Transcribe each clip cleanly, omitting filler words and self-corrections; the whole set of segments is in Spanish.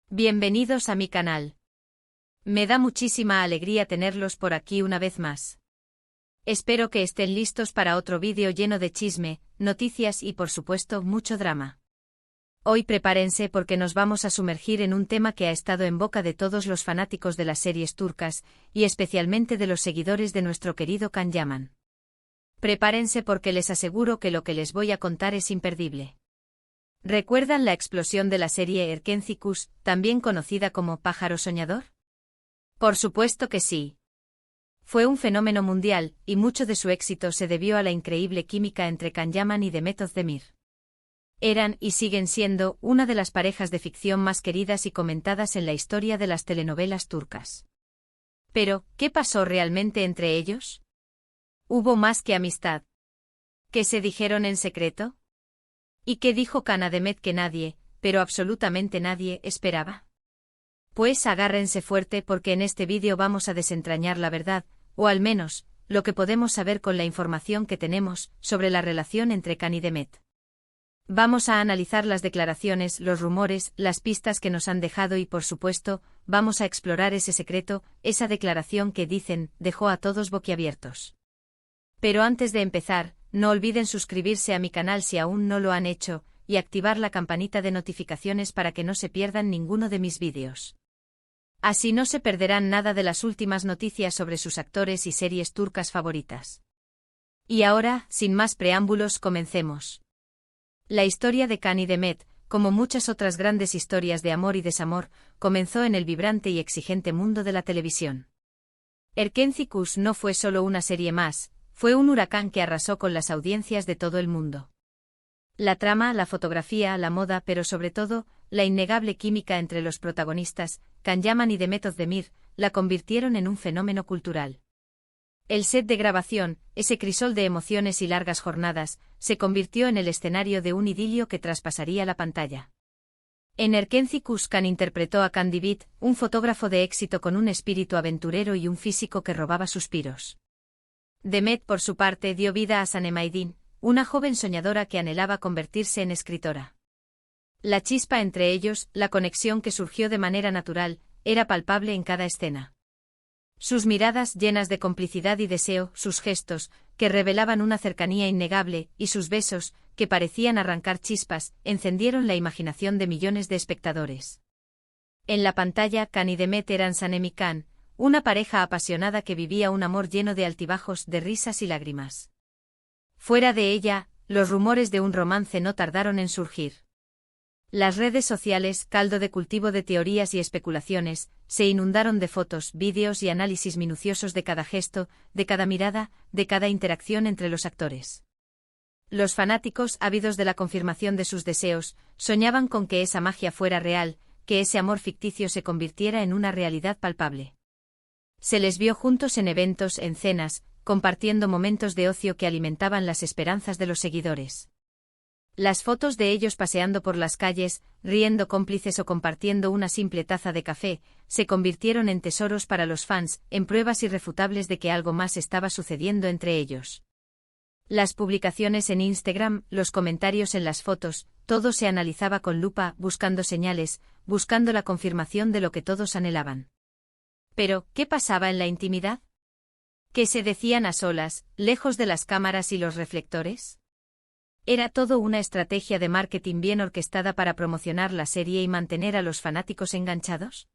Bienvenidos a mi canal. Me da muchísima alegría tenerlos por aquí una vez más. Espero que estén listos para otro vídeo lleno de chisme, noticias y por supuesto mucho drama. Hoy prepárense porque nos vamos a sumergir en un tema que ha estado en boca de todos los fanáticos de las series turcas, y especialmente de los seguidores de nuestro querido Can Yaman. Prepárense porque les aseguro que lo que les voy a contar es imperdible. ¿Recuerdan la explosión de la serie Erkencikus, también conocida como Pájaro Soñador? Por supuesto que sí. Fue un fenómeno mundial, y mucho de su éxito se debió a la increíble química entre Can Yaman y Demet Özdemir. Eran y siguen siendo una de las parejas de ficción más queridas y comentadas en la historia de las telenovelas turcas. Pero, ¿qué pasó realmente entre ellos? ¿Hubo más que amistad? ¿Qué se dijeron en secreto? ¿Y qué dijo Can a Demet que nadie, pero absolutamente nadie, esperaba? Pues agárrense fuerte porque en este vídeo vamos a desentrañar la verdad, o al menos, lo que podemos saber con la información que tenemos sobre la relación entre Can y Demet. Vamos a analizar las declaraciones, los rumores, las pistas que nos han dejado y por supuesto, vamos a explorar ese secreto, esa declaración que dicen, dejó a todos boquiabiertos. Pero antes de empezar, no olviden suscribirse a mi canal si aún no lo han hecho, y activar la campanita de notificaciones para que no se pierdan ninguno de mis vídeos. Así no se perderán nada de las últimas noticias sobre sus actores y series turcas favoritas. Y ahora, sin más preámbulos, comencemos. La historia de Can y Demet, como muchas otras grandes historias de amor y desamor, comenzó en el vibrante y exigente mundo de la televisión. Erkencikus no fue solo una serie más, fue un huracán que arrasó con las audiencias de todo el mundo. La trama, la fotografía, la moda, pero sobre todo, la innegable química entre los protagonistas, Can Yaman y Demet Özdemir, la convirtieron en un fenómeno cultural. El set de grabación, ese crisol de emociones y largas jornadas, se convirtió en el escenario de un idilio que traspasaría la pantalla. En Erkencikus Can interpretó a Can Divit, un fotógrafo de éxito con un espíritu aventurero y un físico que robaba suspiros. Demet, por su parte, dio vida a Sanem Aydin, una joven soñadora que anhelaba convertirse en escritora. La chispa entre ellos, la conexión que surgió de manera natural, era palpable en cada escena. Sus miradas llenas de complicidad y deseo, sus gestos, que revelaban una cercanía innegable, y sus besos, que parecían arrancar chispas, encendieron la imaginación de millones de espectadores. En la pantalla, Can y Demet eran Sanem y Can, una pareja apasionada que vivía un amor lleno de altibajos, de risas y lágrimas. Fuera de ella, los rumores de un romance no tardaron en surgir. Las redes sociales, caldo de cultivo de teorías y especulaciones, se inundaron de fotos, vídeos y análisis minuciosos de cada gesto, de cada mirada, de cada interacción entre los actores. Los fanáticos, ávidos de la confirmación de sus deseos, soñaban con que esa magia fuera real, que ese amor ficticio se convirtiera en una realidad palpable. Se les vio juntos en eventos, en cenas, compartiendo momentos de ocio que alimentaban las esperanzas de los seguidores. Las fotos de ellos paseando por las calles, riendo cómplices o compartiendo una simple taza de café, se convirtieron en tesoros para los fans, en pruebas irrefutables de que algo más estaba sucediendo entre ellos. Las publicaciones en Instagram, los comentarios en las fotos, todo se analizaba con lupa, buscando señales, buscando la confirmación de lo que todos anhelaban. Pero, ¿qué pasaba en la intimidad? ¿Qué se decían a solas, lejos de las cámaras y los reflectores? ¿Era todo una estrategia de marketing bien orquestada para promocionar la serie y mantener a los fanáticos enganchados?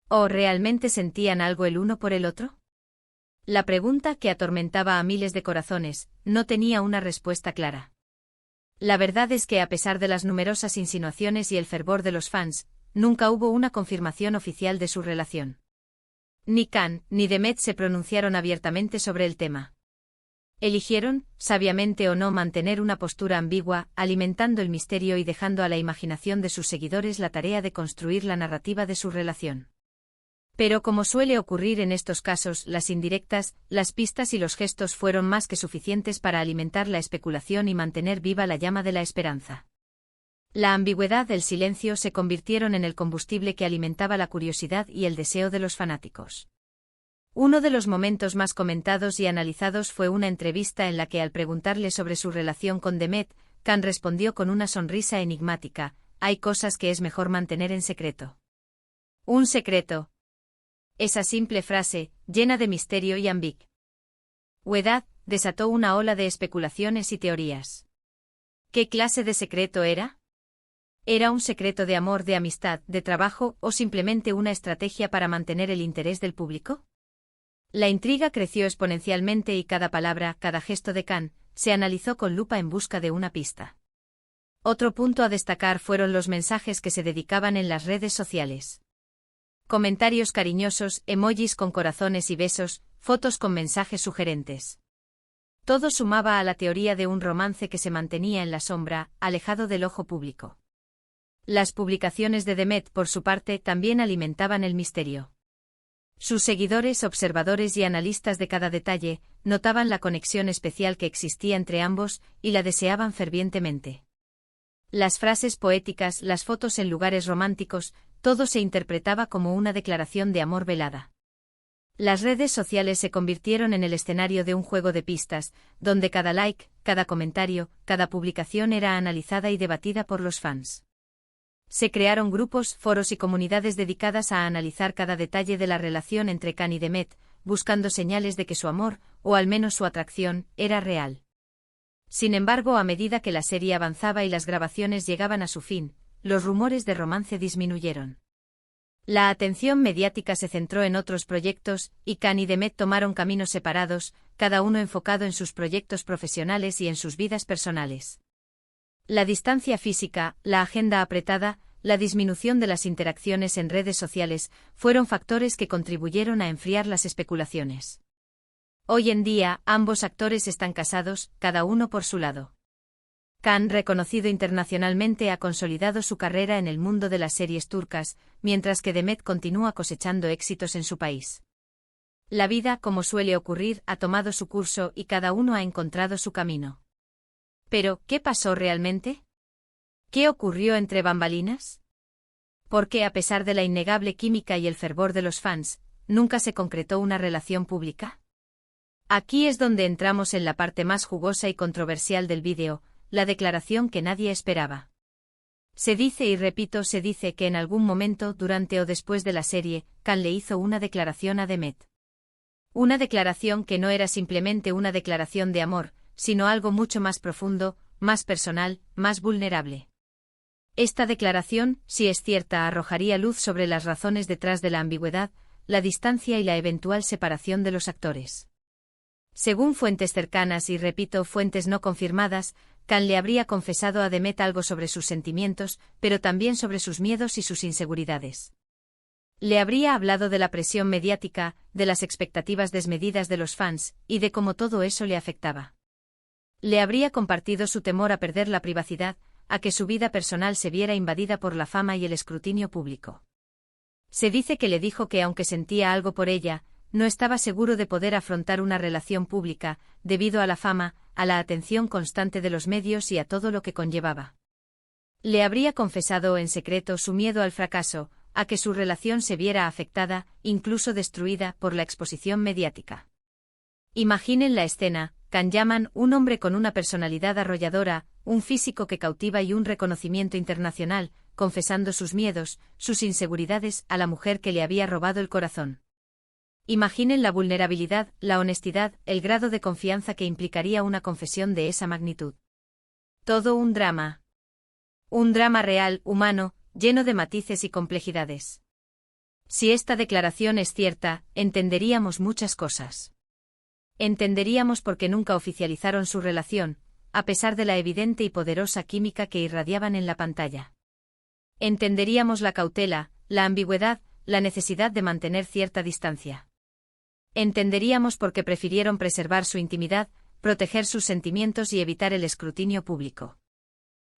¿O realmente sentían algo el uno por el otro? La pregunta que atormentaba a miles de corazones no tenía una respuesta clara. La verdad es que a pesar de las numerosas insinuaciones y el fervor de los fans, nunca hubo una confirmación oficial de su relación. Ni Can ni Demet se pronunciaron abiertamente sobre el tema. Eligieron, sabiamente o no, mantener una postura ambigua, alimentando el misterio y dejando a la imaginación de sus seguidores la tarea de construir la narrativa de su relación. Pero como suele ocurrir en estos casos, las indirectas, las pistas y los gestos fueron más que suficientes para alimentar la especulación y mantener viva la llama de la esperanza. La ambigüedad, el silencio se convirtieron en el combustible que alimentaba la curiosidad y el deseo de los fanáticos. Uno de los momentos más comentados y analizados fue una entrevista en la que al preguntarle sobre su relación con Demet, Can respondió con una sonrisa enigmática: hay cosas que es mejor mantener en secreto. Un secreto. Esa simple frase, llena de misterio y ambigüedad, desató una ola de especulaciones y teorías. ¿Qué clase de secreto era? ¿Era un secreto de amor, de amistad, de trabajo o simplemente una estrategia para mantener el interés del público? La intriga creció exponencialmente y cada palabra, cada gesto de Khan, se analizó con lupa en busca de una pista. Otro punto a destacar fueron los mensajes que se dedicaban en las redes sociales. Comentarios cariñosos, emojis con corazones y besos, fotos con mensajes sugerentes. Todo sumaba a la teoría de un romance que se mantenía en la sombra, alejado del ojo público. Las publicaciones de Demet, por su parte, también alimentaban el misterio. Sus seguidores, observadores y analistas de cada detalle, notaban la conexión especial que existía entre ambos y la deseaban fervientemente. Las frases poéticas, las fotos en lugares románticos, todo se interpretaba como una declaración de amor velada. Las redes sociales se convirtieron en el escenario de un juego de pistas, donde cada like, cada comentario, cada publicación era analizada y debatida por los fans. Se crearon grupos, foros y comunidades dedicadas a analizar cada detalle de la relación entre Khan y Demet, buscando señales de que su amor, o al menos su atracción, era real. Sin embargo, a medida que la serie avanzaba y las grabaciones llegaban a su fin, los rumores de romance disminuyeron. La atención mediática se centró en otros proyectos, y Khan y Demet tomaron caminos separados, cada uno enfocado en sus proyectos profesionales y en sus vidas personales. La distancia física, la agenda apretada, la disminución de las interacciones en redes sociales, fueron factores que contribuyeron a enfriar las especulaciones. Hoy en día, ambos actores están casados, cada uno por su lado. Khan, reconocido internacionalmente, ha consolidado su carrera en el mundo de las series turcas, mientras que Demet continúa cosechando éxitos en su país. La vida, como suele ocurrir, ha tomado su curso y cada uno ha encontrado su camino. Pero, ¿qué pasó realmente? ¿Qué ocurrió entre bambalinas? ¿Por qué, a pesar de la innegable química y el fervor de los fans, nunca se concretó una relación pública? Aquí es donde entramos en la parte más jugosa y controversial del vídeo, la declaración que nadie esperaba. Se dice y repito, se dice que en algún momento, durante o después de la serie, Khan le hizo una declaración a Demet. Una declaración que no era simplemente una declaración de amor, sino algo mucho más profundo, más personal, más vulnerable. Esta declaración, si es cierta, arrojaría luz sobre las razones detrás de la ambigüedad, la distancia y la eventual separación de los actores. Según fuentes cercanas y repito, fuentes no confirmadas, Khan le habría confesado a Demet algo sobre sus sentimientos, pero también sobre sus miedos y sus inseguridades. Le habría hablado de la presión mediática, de las expectativas desmedidas de los fans, y de cómo todo eso le afectaba. Le habría compartido su temor a perder la privacidad, a que su vida personal se viera invadida por la fama y el escrutinio público. Se dice que le dijo que aunque sentía algo por ella, no estaba seguro de poder afrontar una relación pública, debido a la fama, a la atención constante de los medios y a todo lo que conllevaba. Le habría confesado en secreto su miedo al fracaso, a que su relación se viera afectada, incluso destruida, por la exposición mediática. Imaginen la escena: Khan Yaman, un hombre con una personalidad arrolladora, un físico que cautiva y un reconocimiento internacional, confesando sus miedos, sus inseguridades a la mujer que le había robado el corazón. Imaginen la vulnerabilidad, la honestidad, el grado de confianza que implicaría una confesión de esa magnitud. Todo un drama. Un drama real, humano, lleno de matices y complejidades. Si esta declaración es cierta, entenderíamos muchas cosas. Entenderíamos por qué nunca oficializaron su relación, a pesar de la evidente y poderosa química que irradiaban en la pantalla. Entenderíamos la cautela, la ambigüedad, la necesidad de mantener cierta distancia. Entenderíamos por qué prefirieron preservar su intimidad, proteger sus sentimientos y evitar el escrutinio público.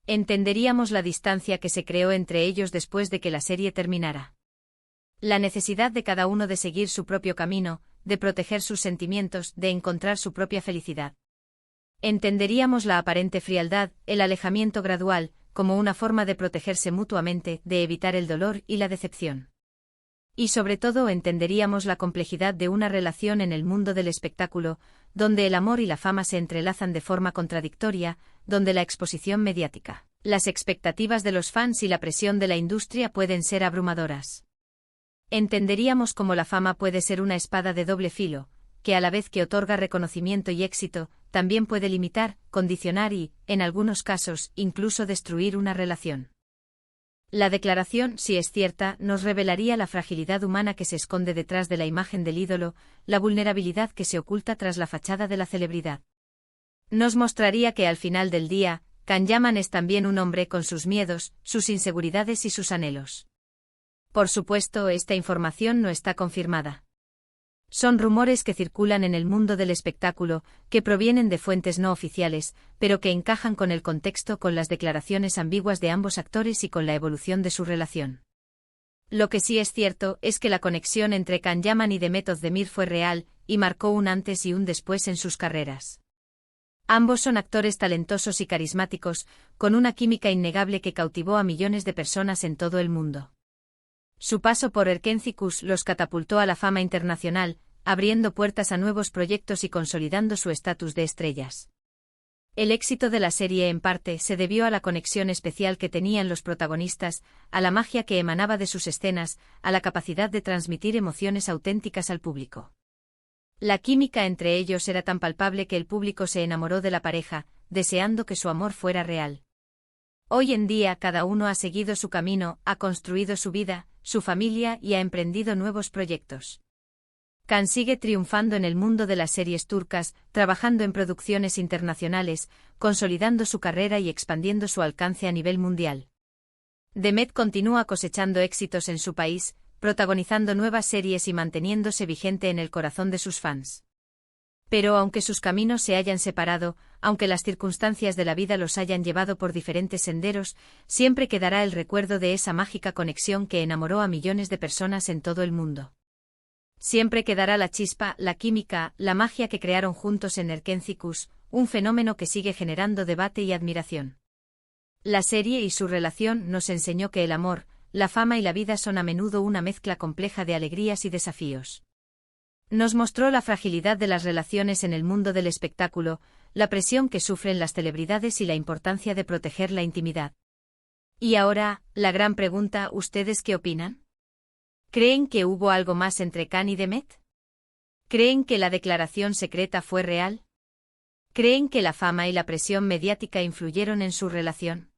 Entenderíamos la distancia que se creó entre ellos después de que la serie terminara. La necesidad de cada uno de seguir su propio camino, de proteger sus sentimientos, de encontrar su propia felicidad. Entenderíamos la aparente frialdad, el alejamiento gradual, como una forma de protegerse mutuamente, de evitar el dolor y la decepción. Y sobre todo entenderíamos la complejidad de una relación en el mundo del espectáculo, donde el amor y la fama se entrelazan de forma contradictoria, donde la exposición mediática, las expectativas de los fans y la presión de la industria pueden ser abrumadoras. Entenderíamos cómo la fama puede ser una espada de doble filo, que a la vez que otorga reconocimiento y éxito, también puede limitar, condicionar y, en algunos casos, incluso destruir una relación. La declaración, si es cierta, nos revelaría la fragilidad humana que se esconde detrás de la imagen del ídolo, la vulnerabilidad que se oculta tras la fachada de la celebridad. Nos mostraría que al final del día, Can Yaman es también un hombre con sus miedos, sus inseguridades y sus anhelos. Por supuesto, esta información no está confirmada. Son rumores que circulan en el mundo del espectáculo, que provienen de fuentes no oficiales, pero que encajan con el contexto, con las declaraciones ambiguas de ambos actores y con la evolución de su relación. Lo que sí es cierto es que la conexión entre Can Yaman y Demet Özdemir fue real, y marcó un antes y un después en sus carreras. Ambos son actores talentosos y carismáticos, con una química innegable que cautivó a millones de personas en todo el mundo. Su paso por Erkenzikούς los catapultó a la fama internacional, abriendo puertas a nuevos proyectos y consolidando su estatus de estrellas. El éxito de la serie en parte se debió a la conexión especial que tenían los protagonistas, a la magia que emanaba de sus escenas, a la capacidad de transmitir emociones auténticas al público. La química entre ellos era tan palpable que el público se enamoró de la pareja, deseando que su amor fuera real. Hoy en día cada uno ha seguido su camino, ha construido su vida, su familia y ha emprendido nuevos proyectos. Can sigue triunfando en el mundo de las series turcas, trabajando en producciones internacionales, consolidando su carrera y expandiendo su alcance a nivel mundial. Demet continúa cosechando éxitos en su país, protagonizando nuevas series y manteniéndose vigente en el corazón de sus fans. Pero aunque sus caminos se hayan separado, aunque las circunstancias de la vida los hayan llevado por diferentes senderos, siempre quedará el recuerdo de esa mágica conexión que enamoró a millones de personas en todo el mundo. Siempre quedará la chispa, la química, la magia que crearon juntos en Erkenzikούς, un fenómeno que sigue generando debate y admiración. La serie y su relación nos enseñó que el amor, la fama y la vida son a menudo una mezcla compleja de alegrías y desafíos. Nos mostró la fragilidad de las relaciones en el mundo del espectáculo, la presión que sufren las celebridades y la importancia de proteger la intimidad. Y ahora, la gran pregunta, ¿ustedes qué opinan? ¿Creen que hubo algo más entre Can y Demet? ¿Creen que la declaración secreta fue real? ¿Creen que la fama y la presión mediática influyeron en su relación?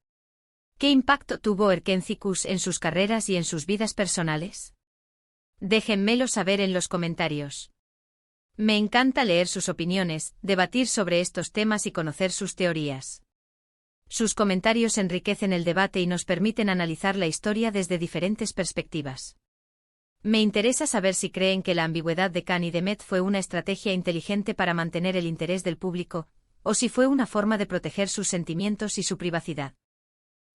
¿Qué impacto tuvo Erkenzikούς en sus carreras y en sus vidas personales? Déjenmelo saber en los comentarios. Me encanta leer sus opiniones, debatir sobre estos temas y conocer sus teorías. Sus comentarios enriquecen el debate y nos permiten analizar la historia desde diferentes perspectivas. Me interesa saber si creen que la ambigüedad de Can y Demet fue una estrategia inteligente para mantener el interés del público, o si fue una forma de proteger sus sentimientos y su privacidad.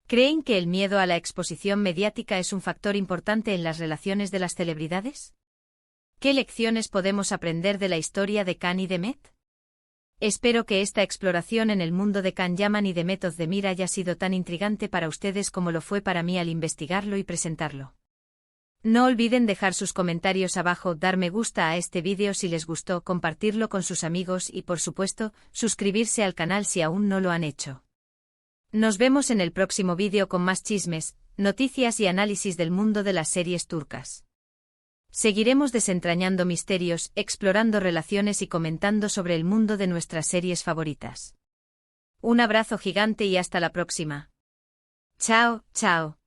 ¿Creen que el miedo a la exposición mediática es un factor importante en las relaciones de las celebridades? ¿Qué lecciones podemos aprender de la historia de Can y Demet? Espero que esta exploración en el mundo de Can Yaman y Demet Özdemir haya sido tan intrigante para ustedes como lo fue para mí al investigarlo y presentarlo. No olviden dejar sus comentarios abajo, dar me gusta a este vídeo si les gustó, compartirlo con sus amigos y por supuesto, suscribirse al canal si aún no lo han hecho. Nos vemos en el próximo vídeo con más chismes, noticias y análisis del mundo de las series turcas. Seguiremos desentrañando misterios, explorando relaciones y comentando sobre el mundo de nuestras series favoritas. Un abrazo gigante y hasta la próxima. Chao, chao.